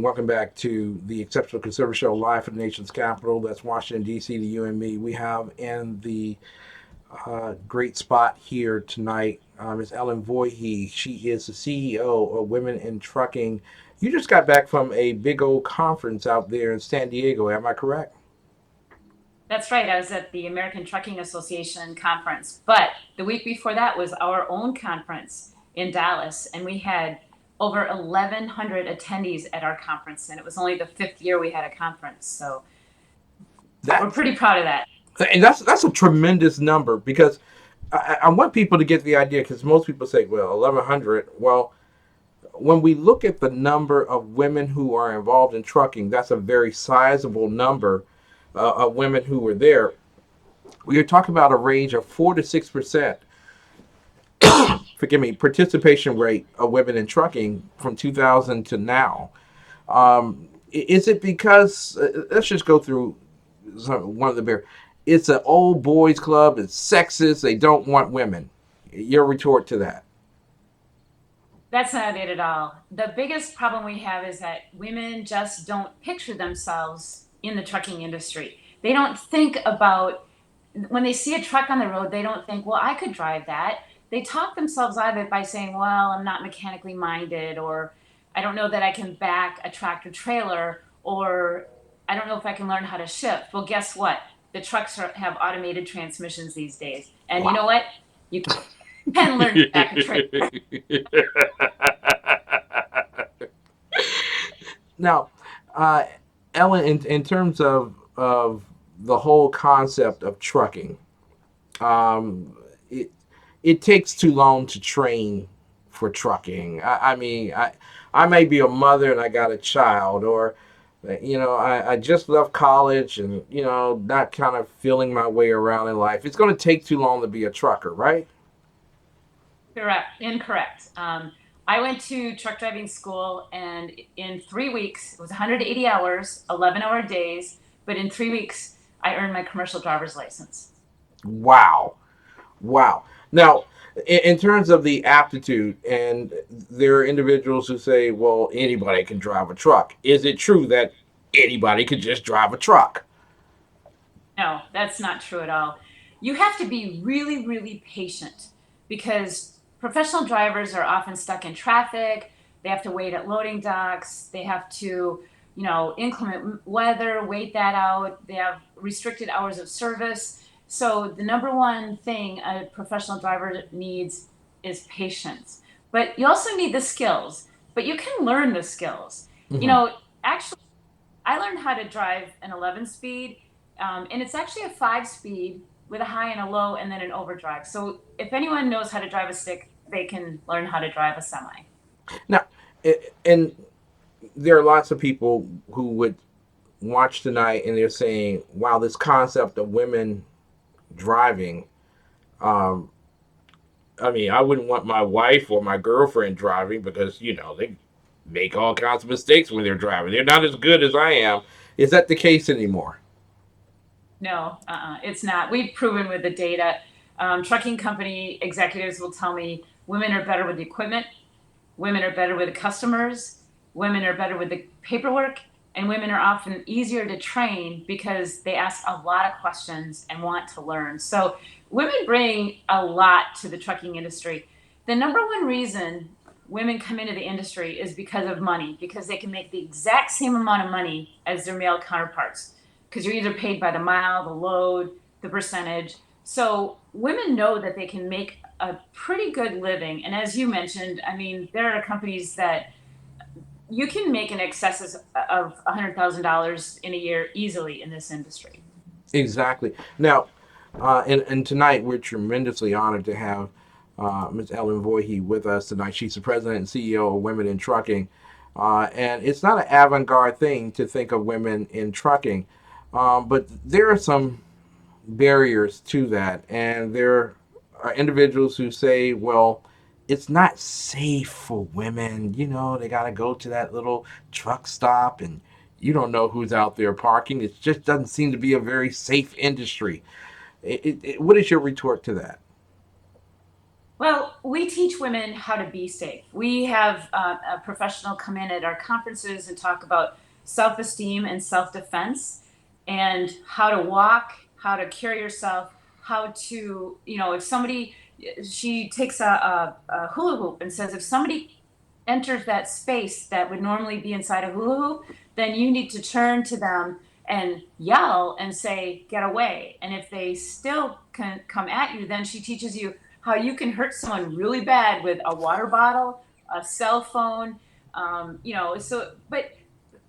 welcome back to the Exceptional Conservative Show live from the nation's capital. That's Washington, D.C., to you and me. We have in the great spot here tonight Ms. Ellen Voie. She is the CEO of Women in Trucking. You just got back from a big old conference out there in San Diego, am I correct? That's right. I was at the American Trucking Association conference, but the week before that was our own conference in Dallas, and we had over 1,100 attendees at our conference, and it was only the fifth year we had a conference. So we're That pretty proud of that. and that's a tremendous number because I want people to get the idea because most people say, well, 1,100. Well, when we look at the number of women who are involved in trucking, that's a very sizable number of women who were there. We are talking about a range of 4 to 6%. Forgive me, participation rate of women in trucking from 2000 to now. Is it because let's just go through one of the bare? It's an old boys club. It's sexist. They don't want women. Your retort to that? That's not it at all. The biggest problem we have is that women just don't picture themselves in the trucking industry. They don't think about when they see a truck on the road, they don't think, well, I could drive that. They talk themselves out of it by saying, well, I'm not mechanically minded, or I don't know that I can back a tractor trailer, or I don't know if I can learn how to shift. Well, guess what? The have automated transmissions these days. And you know Wow. what? You can learn to back a trailer. Now, uh, Ellen, in terms of the whole concept of trucking, um, it it takes too long to train for trucking. I mean, I may be a mother and I got a child, or I just left college and not kind of feeling my way around in life. It's going to take too long to be a trucker, right? Correct. Incorrect. I went to truck driving school, and in 3 weeks, it was 180 hours, 11-hour days, but in 3 weeks, I earned my commercial driver's license. Wow. Wow. Now, in terms of the aptitude, and there are individuals who say, well, anybody can drive a truck. Is it true that anybody could just drive a truck? No, that's not true at all. You have to be really, really patient because professional drivers are often stuck in traffic. They have to wait at loading docks. They have to, inclement weather, wait that out. They have restricted hours of service. So the number one thing a professional driver needs is patience. But you also need the skills, but you can learn the skills. You Hmm. know, actually, I learned how to drive an 11 speed, and it's actually a 5 speed with a high and a low and then an overdrive. So if anyone knows how to drive a stick, they can learn how to drive a semi. Now, and there are lots of people who would watch tonight and they're saying, wow, this concept of women driving, um, I mean, I wouldn't want my wife or my girlfriend driving because, they make all kinds of mistakes when they're driving. They're not as good as I am. Is that the case anymore? No, it's not. We've proven with the data. Trucking company executives will tell me women are better with the equipment, women are better with the customers, women are better with the paperwork, and women are often easier to train because they ask a lot of questions and want to learn. So women bring a lot to the trucking industry. The number one reason women come into the industry is because of money, because they can make the exact same amount of money as their male counterparts. Because you're either paid by the mile, the load, the percentage. So women know that they can make a pretty good living. And as you mentioned, I mean, there are companies that you can make an excess of $100,000 in a year easily in this industry. Exactly. Now, and tonight we're tremendously honored to have Ms. Ellen Voie with us tonight. She's the president and CEO of Women in Trucking. And it's not an avant garde thing to think of women in trucking, but there are some barriers to that. And there are individuals who say, well, it's not safe for women. They got to go to that little truck stop and you don't know who's out there parking. It just doesn't seem to be a very safe industry. What is your retort to that? Well, we teach women how to be safe. We have a professional come in at our conferences and talk about self esteem and self defense and how to walk, how to carry yourself, how to, if somebody, she takes a hula hoop and says, if somebody enters that space that would normally be inside a hula hoop, then you need to turn to them and yell and say, get away. And if they still can come at you, then she teaches you how you can hurt someone really bad with a water bottle, a cell phone, but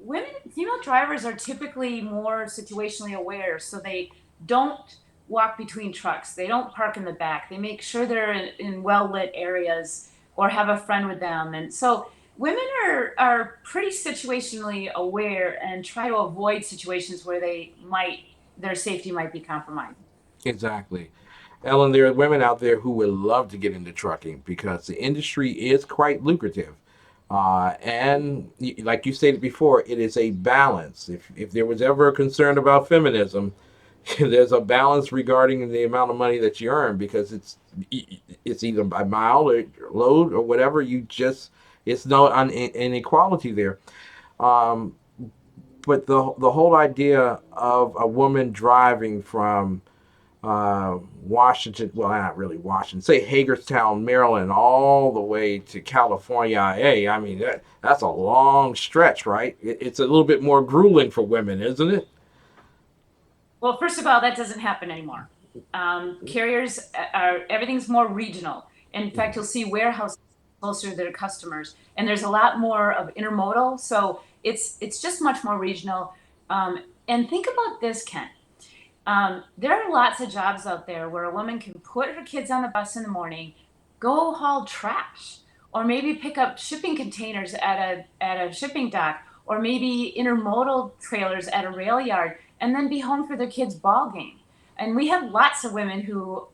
women, female drivers are typically more situationally aware, so they don't walk between trucks. They don't park in the back. They make sure they're in well lit areas or have a friend with them. And so women are pretty situationally aware and try to avoid situations where their safety might be compromised. Exactly. Ellen, there are women out there who would love to get into trucking because the industry is quite lucrative. And like you stated before, it is a balance. If there was ever a concern about feminism, there's a balance regarding the amount of money that you earn because it's either by mile or load or whatever. It's no inequality there. Um, but the whole idea of a woman driving from Washington, well, not really Washington, say Hagerstown, Maryland, all the way to California, IA. I mean, that's a long stretch, right? It's a little bit more grueling for women, isn't it? Well, first of all, that doesn't happen anymore. Carriers are everything's more regional. In fact, you'll see warehouses closer to their customers, and there's a lot more of intermodal. So it's just much more regional. And think about this, Ken. There are lots of jobs out there where a woman can put her kids on the bus in the morning, go haul trash, or maybe pick up shipping containers at a shipping dock, or maybe intermodal trailers at a rail yard, and then be home for their kids' ball game. And we have lots of women who,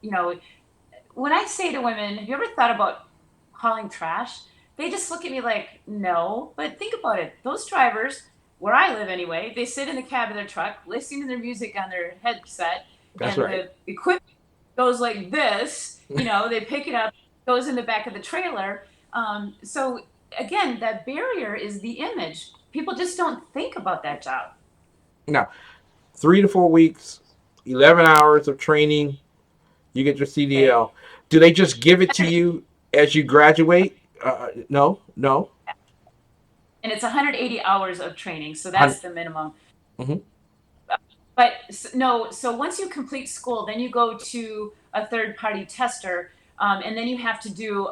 when I say to women, have you ever thought about hauling trash? They just look at me like, no. But think about it. Those drivers, where I live anyway, they sit in the cab of their truck, listening to their music on their headset, That's and right. the equipment goes like this. They pick it up, goes in the back of the trailer. So again, that barrier is the image. People just don't think about that job. Now, 3 to 4 weeks, 11 hours of training, you get your Okay. CDL. Do they just give it to you as you graduate? No, no. And it's 180 hours of training, so Hun- that's the minimum. mhm. But no, so once you complete school, then you go to a third party tester, and then you have to do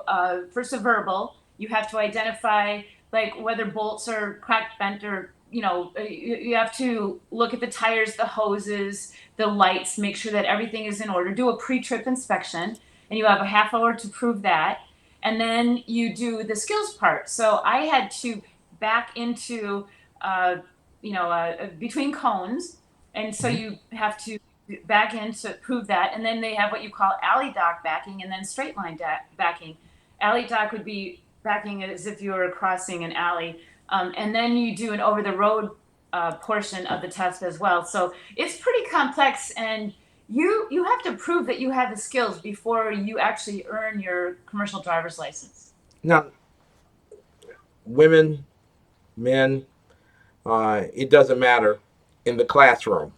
first a verbal. You have to identify like whether bolts are cracked, bent, or you have to look at the tires, the hoses, the lights, make sure that everything is in order. Do a pre-trip inspection, and you have a half hour to prove that, and then you do the skills part. So I had to back into between cones, and so Mhm. you have to back in to prove that. And then they have what you call alley dock backing and then straight line backing. Alley dock would be backing as if you were crossing an alley. And then you do an over the road portion of the test as well. So it's pretty complex, and you have to prove that you have the skills before you actually earn your commercial driver's license. Now, women, men, it doesn't matter in the classroom.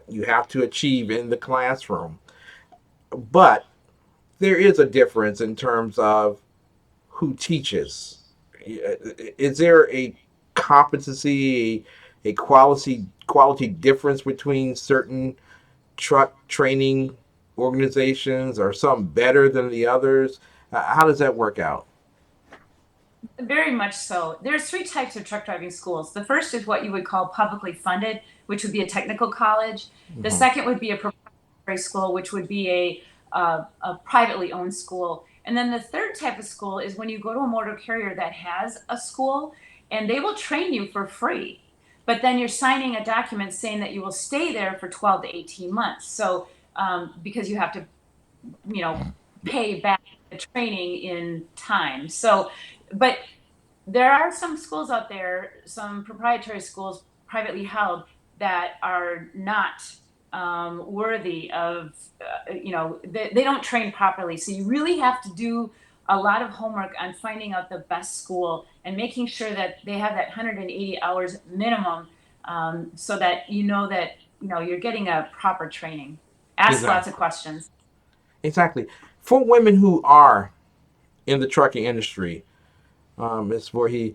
You have to achieve in the classroom. But there is a difference in terms of who teaches. Is there a competency, a quality difference between certain truck training organizations? Are some better than the others? How does that work out? Very much so. There's three types of truck driving schools. The first is what you would call publicly funded, which would be a technical college. The Mhm. second would be a preparatory school, which would be a privately owned school. And then the third type of school is when you go to a motor carrier that has a school, and they will train you for free. But then you're signing a document saying that you will stay there for 12 to 18 months. So, because you have to, you know, pay back the training in time. So, but there are some schools out there, some proprietary schools privately held, that are not. worthy of, they don't train properly. So you really have to do a lot of homework on finding out the best school and making sure that they have that 180 hours minimum, so that you're getting a proper training. Ask lots Exactly. of questions. Exactly. For women who are in the trucking industry, Ms. Voorhees,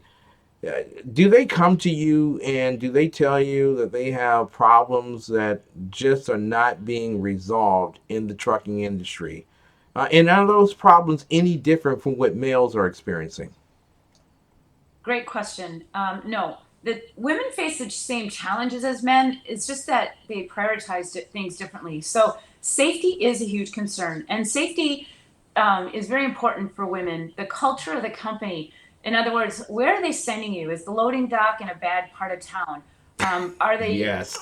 do they come to you and do they tell you that they have problems that just are not being resolved in the trucking industry? And are those problems any different from what males are experiencing? Great question. No, the women face the same challenges as men. It's just that they prioritize things differently. So safety is a huge concern, and safety is very important for women. The culture of the company, in other words, where are they sending you? Is the loading dock in a bad part of town? Are they Yes.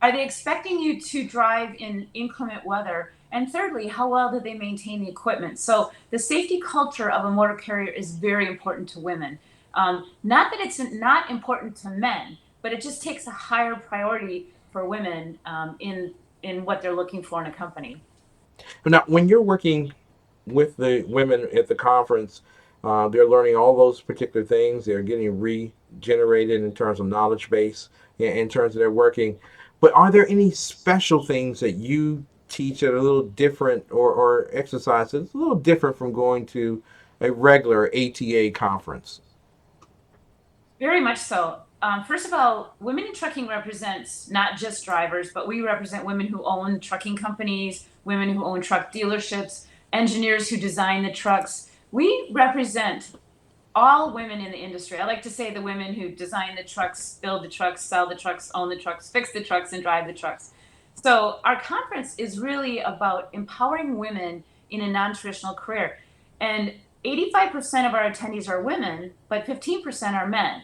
are they expecting you to drive in inclement weather? And thirdly, how well do they maintain the equipment? So the safety culture of a motor carrier is very important to women. Not that it's not important to men, but it just takes a higher priority for women, in what they're looking for in a company. Now, when you're working with the women at the conference, they're learning all those particular things. They're getting regenerated in terms of knowledge base, in terms of their working. But are there any special things that you teach that are a little different, or exercises a little different from going to a regular ATA conference? Very much so. First of all, women in trucking represents not just drivers, but we represent women who own trucking companies, women who own truck dealerships, engineers who design the trucks. We represent all women in the industry. I like to say the women who design the trucks, build the trucks, sell the trucks, own the trucks, fix the trucks, and drive the trucks. So our conference is really about empowering women in a non-traditional career. And 85% of our attendees are women, but 15% are men.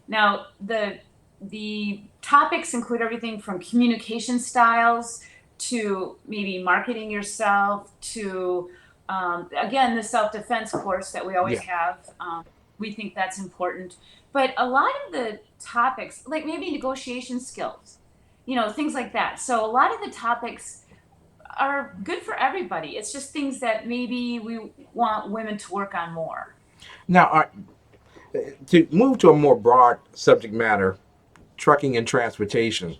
Now, the topics include everything from communication styles to maybe marketing yourself to, again, the self-defense course that we always Yeah. have. We think that's important. But a lot of the topics, like maybe negotiation skills, things like that. So a lot of the topics are good for everybody. It's just things that maybe we want women to work on more. Now, to move to a more broad subject matter, trucking and transportation,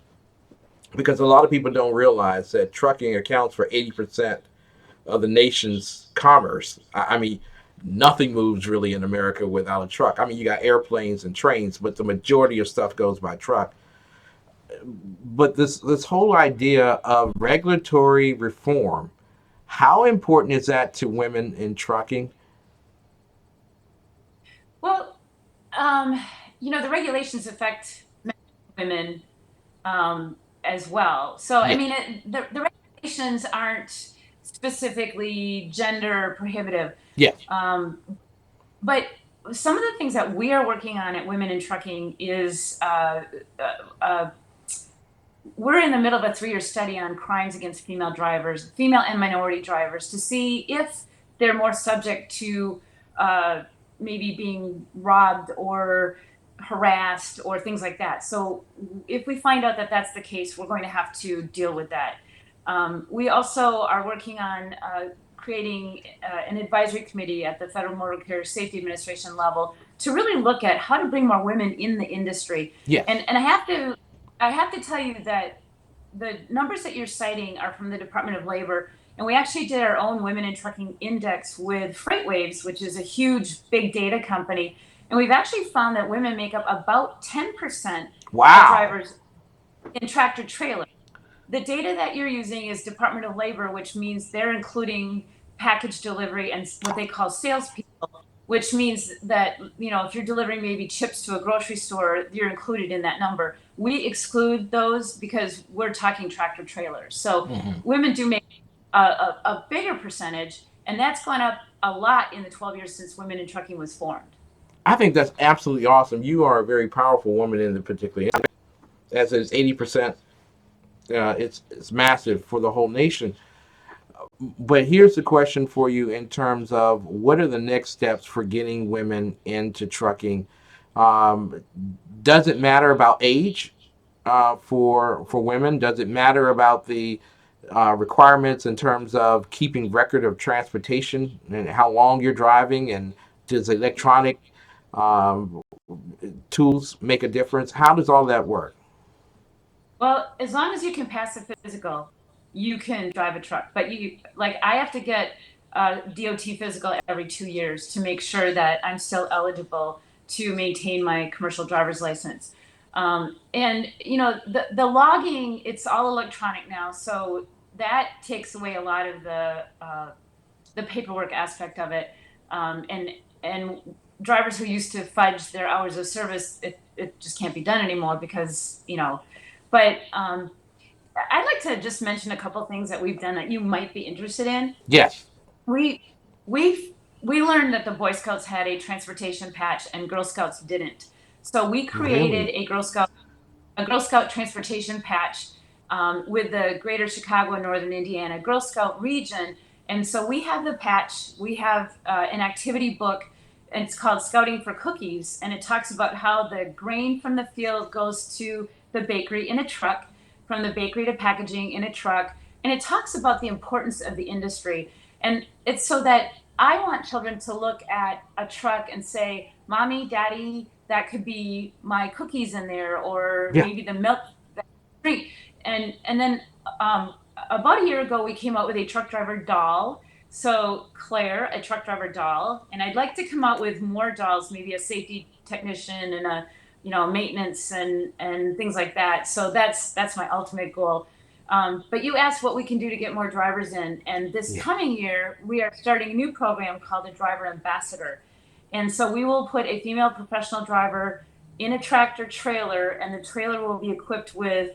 because a lot of people don't realize that trucking accounts for 80% of the nation's commerce. I mean, nothing moves really in America without a truck. I mean, you got airplanes and trains, but the majority of stuff goes by truck. But this whole idea of regulatory reform, how important is that to women in trucking? Well, the regulations affect women, as well. So, I Yeah, mean, the regulations aren't specifically gender prohibitive. yeah, Um, but some of the things that we are working on at Women in Trucking is, we're in the middle of a 3-year study on crimes against female drivers, female and minority drivers, to see if they're more subject to, uh, maybe being robbed or harassed or things like that. So if we find out that that's the case, we're going to have to deal with that. We also are working on, creating, an advisory committee at the Federal Motor Carrier Safety Administration level to really look at how to bring more women in the industry. yes. And I have to tell you that the numbers that you're citing are from the Department of Labor, and we actually did our own Women in Trucking Index with FreightWaves, which is a huge big data company, and we've actually found that women make up about 10% of Wow. drivers in tractor trailer. The data that you're using is Department of Labor, which means they're including package delivery and what they call salespeople, which means that, if you're delivering maybe chips to a grocery store, you're included in that number. We exclude those because we're talking tractor trailers. So Mhm. women do make a bigger percentage, and that's gone up a lot in the 12 years since Women in Trucking was formed. I think that's absolutely awesome. You are a very powerful woman in the particular, as is 80%. It's massive for the whole nation. But here's the question for you in terms of what are the next steps for getting women into trucking? Um, does it matter about age? for women? Does it matter about the requirements in terms of keeping record of transportation and how long you're driving, and does electronic um, tools make a difference? How does all that work? Well, as long as you can pass the physical, you can drive a truck. But you, like, I have to get a DOT physical every 2 years to make sure that I'm still eligible to maintain my commercial driver's license. And the logging, it's all electronic now, so that takes away a lot of the paperwork aspect of it. And drivers who used to fudge their hours of service, it just can't be done anymore because But I'd like to just mention a couple things that we've done that you might be interested in. Yes. We we we learned that the Boy Scouts had a transportation patch and Girl Scouts didn't. So we created Really? a Girl Scout transportation patch with the Greater Chicago and Northern Indiana Girl Scout region. And so we have the patch, we have an activity book, and it's called Scouting for Cookies. And it talks about how the grain from the field goes to the bakery in a truck, from the bakery to packaging in a truck. And it talks about the importance of the industry. And it's so that I want children to look at a truck and say, Mommy, Daddy, that could be my cookies in there, or Yeah. maybe the milk that I drink. And then about a year ago, we came out with a truck driver doll. So Claire, a truck driver doll, and I'd like to come out with more dolls, maybe a safety technician and a maintenance and things like that. So that's my ultimate goal. But you asked what we can do to get more drivers in, and this Yeah. coming year we are starting a new program called the Driver Ambassador. And so we will put a female professional driver in a tractor trailer, and the trailer will be equipped with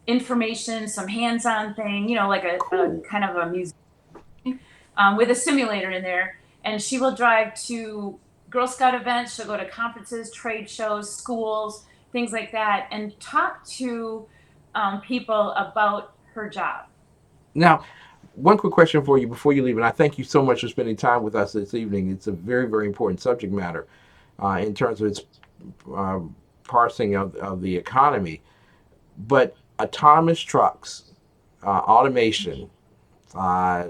information, some hands-on thing, like a Cool. kind of a museum with a simulator in there. And she will drive to Girl Scout events. She'll go to conferences, trade shows, schools, things like that, and talk to people about her job. Now, one quick question for you before you leave, and I thank you so much for spending time with us this evening. It's a very, very important subject matter in terms of its uh, parsing of the economy. But autonomous trucks, automation, uh,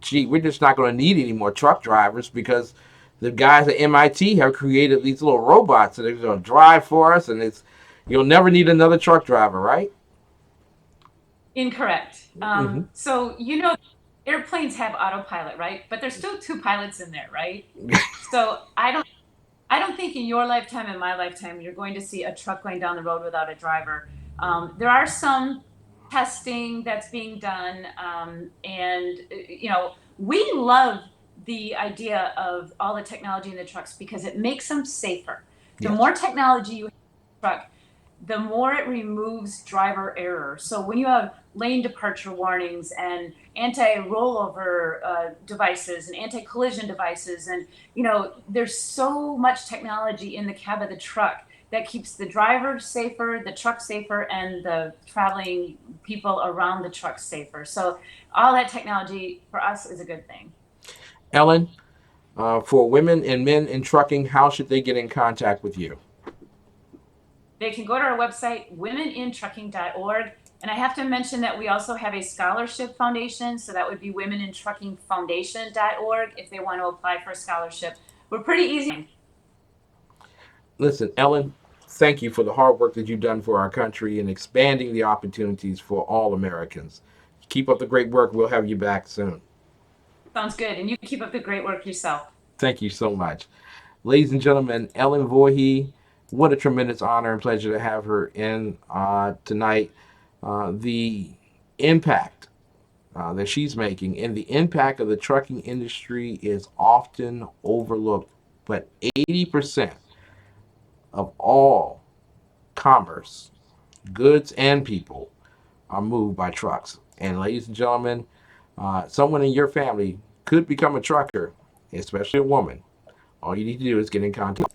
gee, we're just not going to need any more truck drivers because the guys at MIT have created these little robots that are going to drive for us, and you'll never need another truck driver, right? Incorrect. Mm-hmm. So airplanes have autopilot, right? But there's still two pilots in there, right? So I don't think in your lifetime, in my lifetime, you're going to see a truck going down the road without a driver. There are some testing that's being done, and we love the idea of all the technology in the trucks because it makes them safer. The Yes. more technology you have in the truck, the more it removes driver error. So when you have lane departure warnings and anti-rollover devices and anti-collision devices, and there's so much technology in the cab of the truck that keeps the driver safer, the truck safer, and the traveling people around the truck safer. So all that technology for us is a good thing. Ellen, for women and men in trucking, how should they get in contact with you? They can go to our website, womenintrucking.org. And I have to mention that we also have a scholarship foundation. So that would be womenintruckingfoundation.org if they want to apply for a scholarship. We're pretty easy. Listen, Ellen, thank you for the hard work that you've done for our country and expanding the opportunities for all Americans. Keep up the great work. We'll have you back soon. Sounds good. And you keep up the great work yourself. Thank you so much. Ladies and gentlemen, Ellen Voie, what a tremendous honor and pleasure to have her in tonight. The impact that she's making and the impact of the trucking industry is often overlooked, but 80% of all commerce, goods and people, are moved by trucks. And ladies and gentlemen, someone in your family could become a trucker, especially a woman. All you need to do is get in contact.